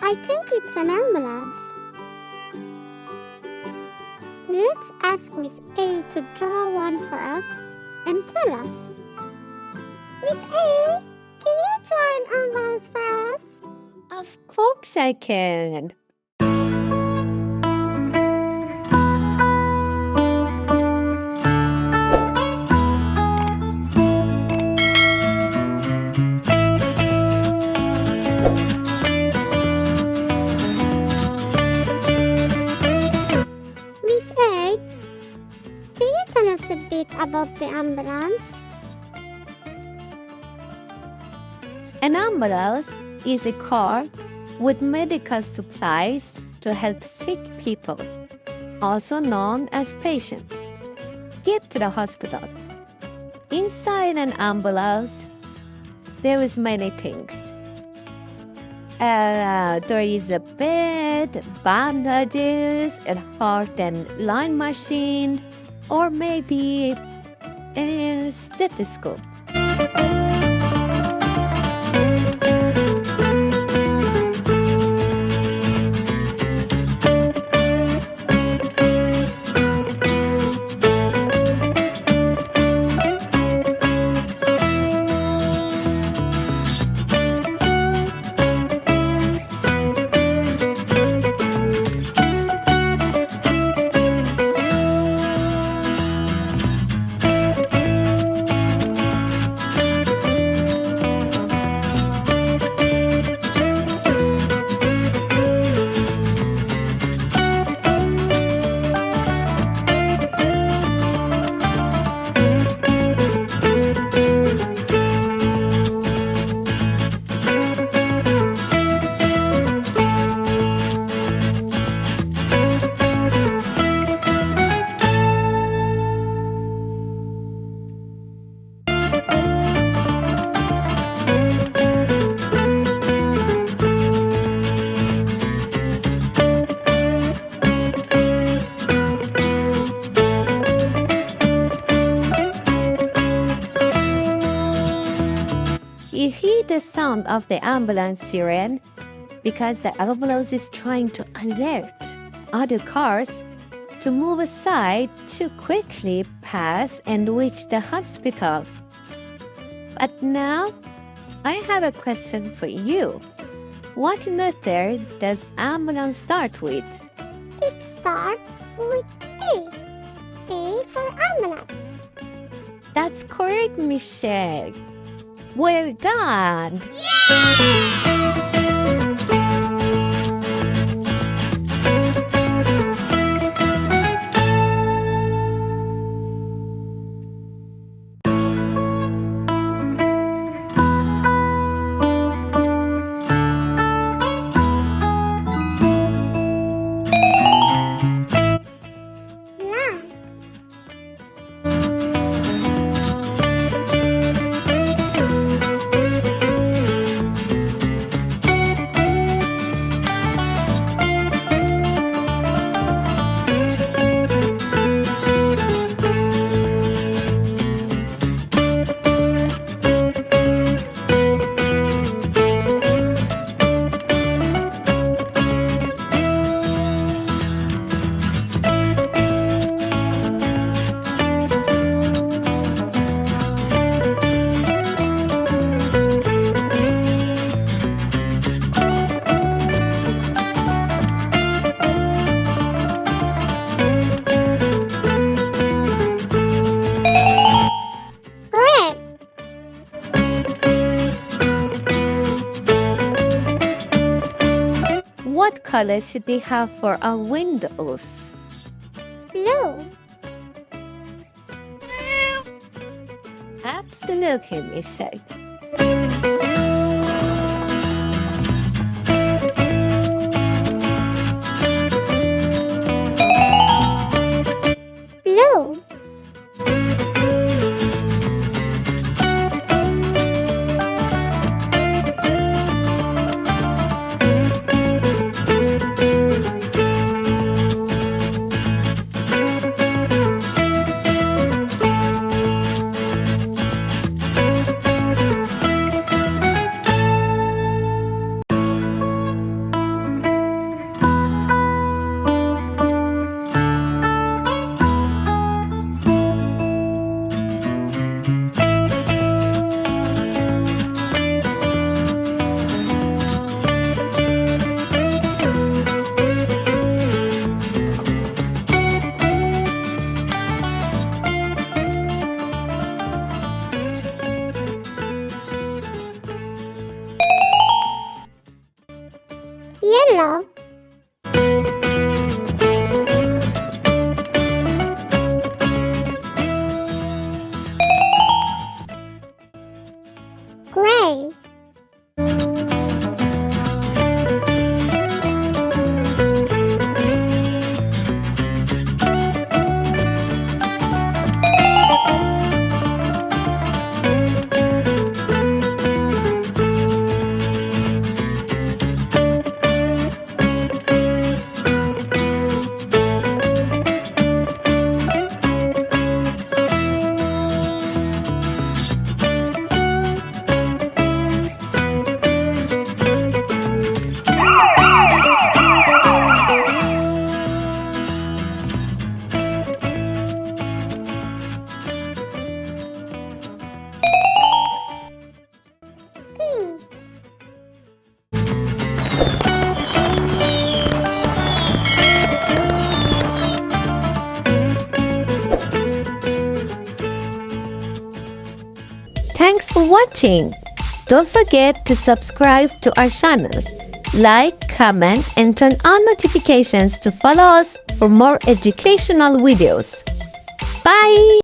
I think it's an ambulance. Let's ask Miss A to draw one for us and tell us. Miss A, can you draw an ambulance for us? Of course I can. Miss A, can you tell us a bit about the ambulance? An ambulance is a car with medical supplies to help sick people, also known as patients, get to the hospital. Inside an ambulance, there is many things. There is a bed, bandages, a heart and lung machine, or maybe a stethoscope. You hear the sound of the ambulance siren because the ambulance is trying to alert other cars to move aside to quickly pass and reach the hospital. But now, I have a question for you. What letter does ambulance start with? It starts with A. A for ambulance. That's correct, Michelle. Well done! Lamp. Red. What color should we have for our windows? Blue. Absolutely, Michelle. Blue. Yellow. Gray. Pink. Thanks for watching. Don't forget to subscribe to our channel. Like, comment, and turn on notifications to follow us for more educational videos. Bye!